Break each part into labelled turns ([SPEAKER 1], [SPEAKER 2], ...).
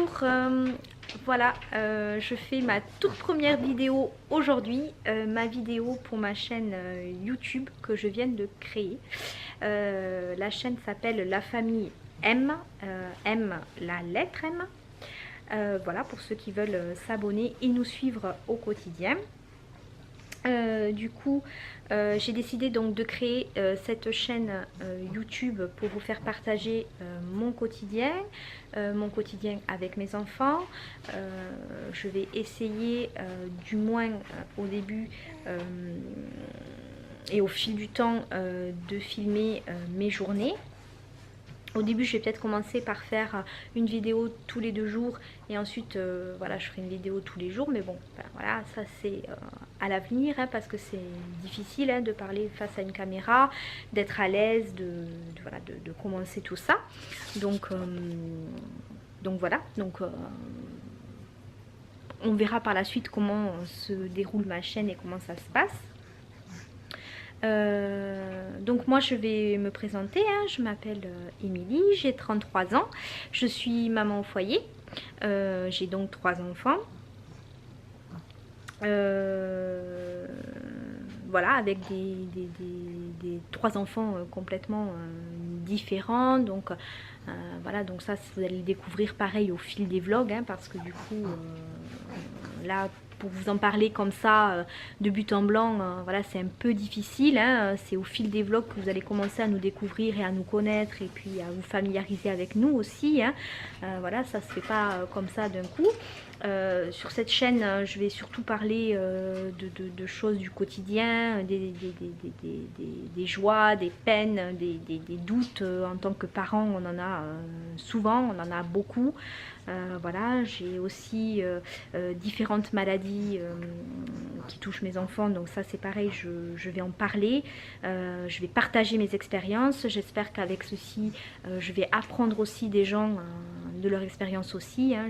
[SPEAKER 1] bonjour, voilà, je fais ma toute première vidéo aujourd'hui, ma vidéo pour ma chaîne YouTube que je viens de créer. La chaîne s'appelle La Famille M, M la lettre M. Voilà, pour ceux qui veulent s'abonner et nous suivre au quotidien. Du coup, j'ai décidé donc de créer cette chaîne YouTube pour vous faire partager mon quotidien avec mes enfants. Je vais essayer du moins au début et au fil du temps de filmer mes journées. Au début, je vais peut-être commencer par faire une vidéo tous les 2 jours et ensuite, voilà, je ferai une vidéo tous les jours. Mais bon, ben, voilà, ça c'est à l'avenir hein, parce que c'est difficile hein, de parler face à une caméra, d'être à l'aise, voilà, de commencer tout ça. Donc voilà, on verra par la suite comment se déroule ma chaîne et comment ça se passe. Donc moi je vais me présenter, hein. Je m'appelle Émilie, j'ai 33 ans, je suis maman au foyer, j'ai donc 3 enfants, voilà, avec des 3 enfants complètement différents, donc voilà, donc ça vous allez le découvrir pareil au fil des vlogs, hein, parce que du coup là pour vous en parler comme ça de but en blanc, voilà, c'est un peu difficile hein. C'est au fil des vlogs que vous allez commencer à nous découvrir et à nous connaître et puis à vous familiariser avec nous aussi hein. Voilà, ça se fait pas comme ça d'un coup. Sur cette chaîne je vais surtout parler de choses du quotidien, des joies, des peines, des doutes. En tant que parent on en a souvent, on en a beaucoup. Voilà, j'ai aussi différentes maladies qui touchent mes enfants, donc ça c'est pareil, je vais en parler, je vais partager mes expériences. J'espère qu'avec ceci je vais apprendre aussi des gens de leur expérience aussi hein.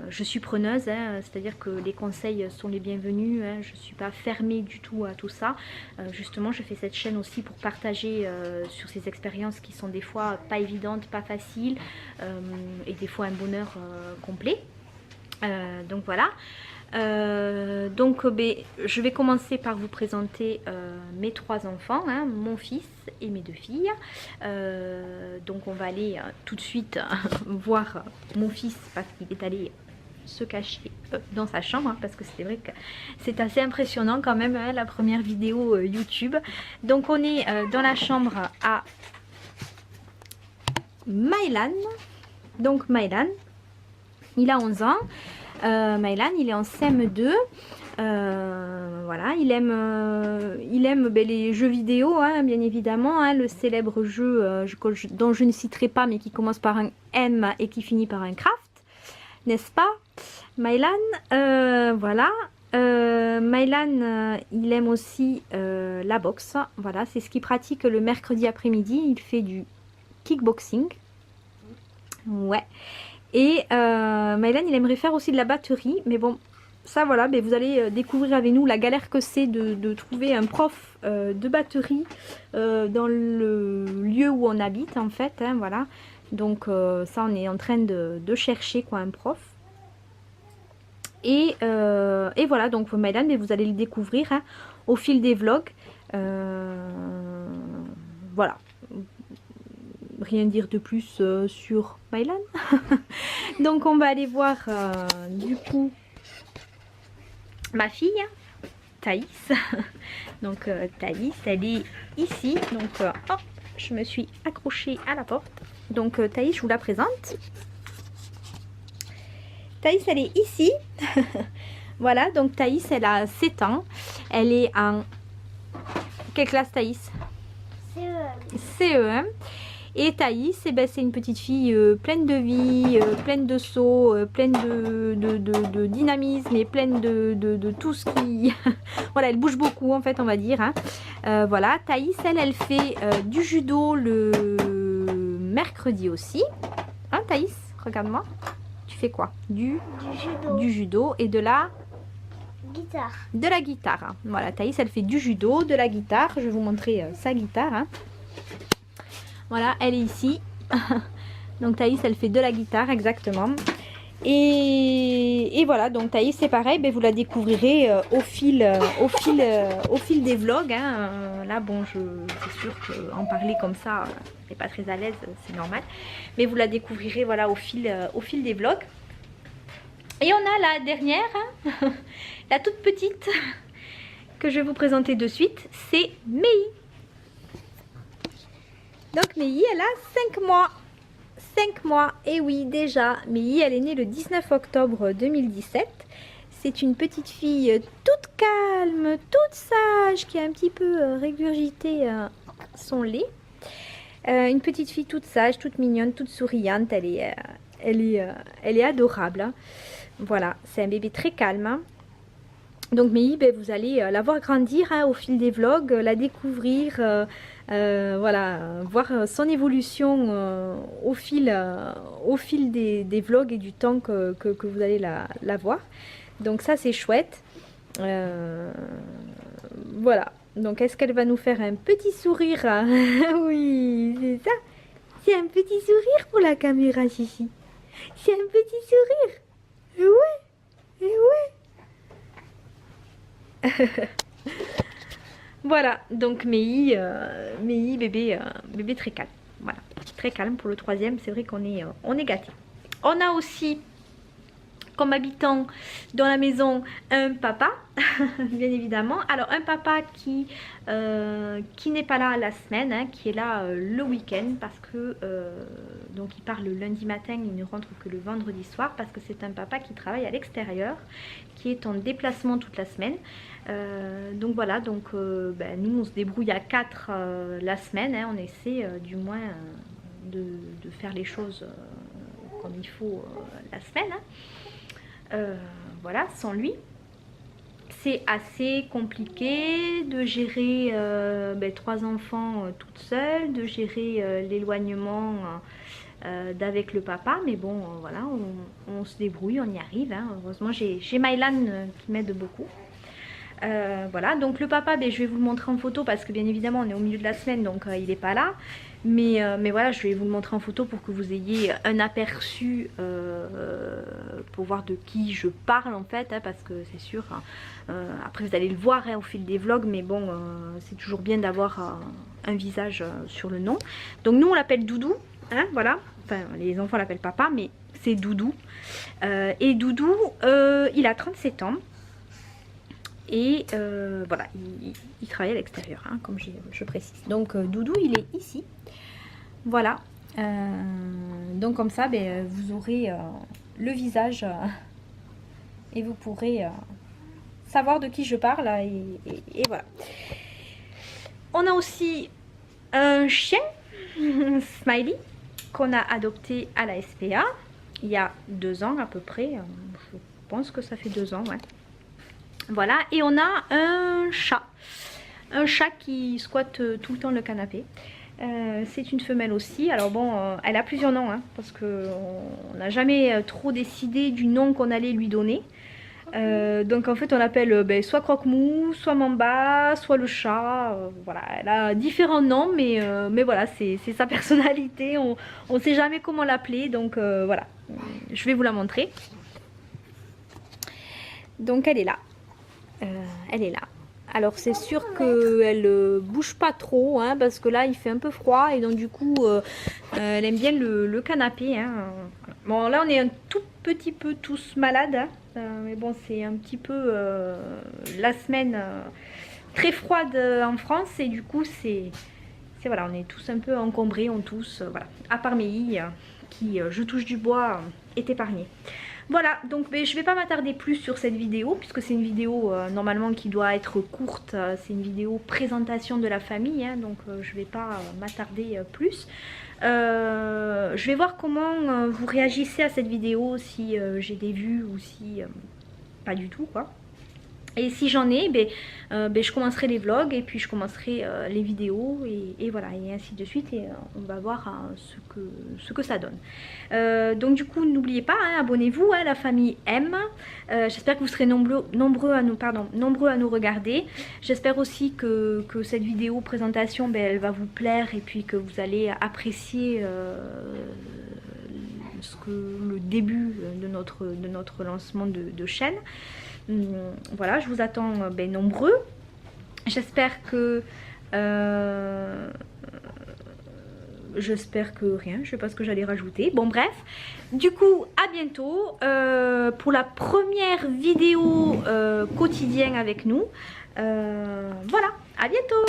[SPEAKER 1] Je suis preneuse, hein, c'est-à-dire que les conseils sont les bienvenus, hein, je ne suis pas fermée du tout à tout ça. Justement, je fais cette chaîne aussi pour partager sur ces expériences qui sont des fois pas évidentes, pas faciles, et des fois un bonheur complet. Donc voilà. Je vais commencer par vous présenter mes 3 enfants, hein, mon fils et mes 2 filles. Donc on va aller tout de suite voir mon fils parce qu'il est allé se cacher dans sa chambre hein, parce que c'est vrai que c'est assez impressionnant quand même hein, la première vidéo YouTube. Donc on est dans la chambre à Mylan. Donc Mylan, il a 11 ans. Mylan, il est en CM2. Voilà, il aime les jeux vidéo, hein, bien évidemment. Hein, le célèbre jeu dont je ne citerai pas, mais qui commence par un M et qui finit par un craft, n'est-ce pas, Mylan? Voilà. Mylan, il aime aussi la boxe. Voilà, c'est ce qu'il pratique le mercredi après-midi. Il fait du kickboxing. Ouais. Et Mylan, il aimerait faire aussi de la batterie, mais bon, ça voilà, mais vous allez découvrir avec nous la galère que c'est de trouver un prof de batterie dans le lieu où on habite en fait, hein, voilà. Donc ça, on est en train de chercher quoi, un prof. Et voilà, donc Mylan, mais vous allez le découvrir hein, au fil des vlogs. Voilà. Rien dire de plus sur Mylan. Donc on va aller voir du coup ma fille Thaïs. Donc Thaïs, elle est ici. Donc hop, je me suis accrochée à la porte. Donc Thaïs, je vous la présente. Thaïs, elle est ici. Voilà, donc Thaïs, elle a 7 ans. Elle est en quelle classe, Thaïs? CE1. CE1. Et Thaïs, eh ben, c'est une petite fille pleine de vie, pleine de sauts, pleine de dynamisme et pleine de tout ce qui... Voilà, elle bouge beaucoup en fait, on va dire. Hein. Voilà, Thaïs, elle fait du judo le mercredi aussi. Hein, Thaïs, regarde-moi. Tu fais quoi? Du judo et de la... guitare. De la guitare. Hein. Voilà, Thaïs, elle fait du judo, de la guitare. Je vais vous montrer sa guitare. Hein. Voilà, elle est ici. Donc Thaïs, elle fait de la guitare, exactement. Et voilà, donc Thaïs, c'est pareil, ben, vous la découvrirez au fil des vlogs. Hein. Là, bon, c'est sûr qu'en parler comme ça, elle n'est pas très à l'aise, c'est normal. Mais vous la découvrirez voilà, au fil des vlogs. Et on a la dernière, hein, la toute petite, que je vais vous présenter de suite, c'est Mei. Donc Mei, elle a 5 mois. 5 mois, et oui déjà, Mei, elle est née le 19 octobre 2017. C'est une petite fille toute calme, toute sage, qui a un petit peu régurgité son lait. Une petite fille toute sage, toute mignonne, toute souriante, elle est adorable. Hein. Voilà, c'est un bébé très calme. Hein. Donc Mei, ben, vous allez la voir grandir hein, au fil des vlogs, la découvrir, voilà, voir son évolution au fil des vlogs et du temps que vous allez la voir. Donc ça c'est chouette. Voilà, donc est-ce qu'elle va nous faire un petit sourire? Oui, c'est ça. C'est un petit sourire pour la caméra, Chichi. C'est un petit sourire. Ouais, ouais. Voilà, donc Mei, bébé très calme. Voilà, très calme pour le troisième. C'est vrai qu'on est gâtés. On a aussi comme habitant dans la maison un papa, bien évidemment. Alors un papa qui n'est pas là la semaine, hein, qui est là le week-end parce que donc il part le lundi matin, il ne rentre que le vendredi soir parce que c'est un papa qui travaille à l'extérieur, qui est en déplacement toute la semaine. Donc voilà, donc ben, nous on se débrouille à 4 la semaine, hein, on essaie du moins de faire les choses comme il faut la semaine. Hein. Voilà, sans lui. C'est assez compliqué de gérer 3 enfants toute seule, de gérer l'éloignement d'avec le papa, mais bon, voilà, on se débrouille, on y arrive. Hein. Heureusement, j'ai Mylan qui m'aide beaucoup. Voilà, donc le papa, je vais vous le montrer en photo parce que bien évidemment on est au milieu de la semaine, donc il n'est pas là. Mais voilà, je vais vous le montrer en photo pour que vous ayez un aperçu pour voir de qui je parle en fait, hein, parce que c'est sûr, après vous allez le voir hein, au fil des vlogs, mais bon, c'est toujours bien d'avoir un visage sur le nom. Donc nous on l'appelle Doudou, hein, voilà, enfin les enfants l'appellent papa, mais c'est Doudou. Et Doudou, il a 37 ans. Et voilà, il travaille à l'extérieur, hein, comme je précise. Donc Doudou, il est ici. Voilà. Donc comme ça, vous aurez le visage et vous pourrez savoir de qui je parle. Et voilà. On a aussi un chien, Smiley, qu'on a adopté à la SPA il y a 2 ans à peu près. Je pense que ça fait 2 ans, ouais. Voilà, et on a un chat qui squatte tout le temps le canapé. C'est une femelle aussi. Alors bon, elle a plusieurs noms, hein, parce qu'on n'a jamais trop décidé du nom qu'on allait lui donner. Donc en fait on l'appelle soit Croque-Mou, soit Mamba, soit le chat. Voilà, elle a différents noms, mais voilà, c'est sa personnalité. On ne sait jamais comment l'appeler, donc voilà, je vais vous la montrer. Donc elle est là. Elle est là. Alors c'est sûr qu'elle bouge pas trop hein, parce que là il fait un peu froid et donc du coup elle aime bien le canapé. Hein. Bon là on est un tout petit peu tous malades, hein, mais bon c'est un petit peu la semaine très froide en France et du coup c'est voilà, on est tous un peu encombrés, on tous, voilà, à part Mei qui, je touche du bois, est épargnée. Voilà, donc je ne vais pas m'attarder plus sur cette vidéo puisque c'est une vidéo normalement qui doit être courte, c'est une vidéo présentation de la famille, hein, donc je ne vais pas m'attarder plus. Je vais voir comment vous réagissez à cette vidéo, si j'ai des vues ou si pas du tout quoi. Et si j'en ai, je commencerai les vlogs et puis je commencerai les vidéos et voilà, et ainsi de suite. Et on va voir ce que ça donne. Donc du coup, n'oubliez pas, hein, abonnez-vous, hein, la famille M. J'espère que vous serez nombreux à nous regarder. J'espère aussi que cette vidéo présentation, elle va vous plaire et puis que vous allez apprécier le début de notre lancement de chaîne. Voilà, je vous attends nombreux. J'espère que rien, je sais pas ce que j'allais rajouter. Bon bref, du coup à bientôt pour la première vidéo quotidienne avec nous. Voilà, à bientôt.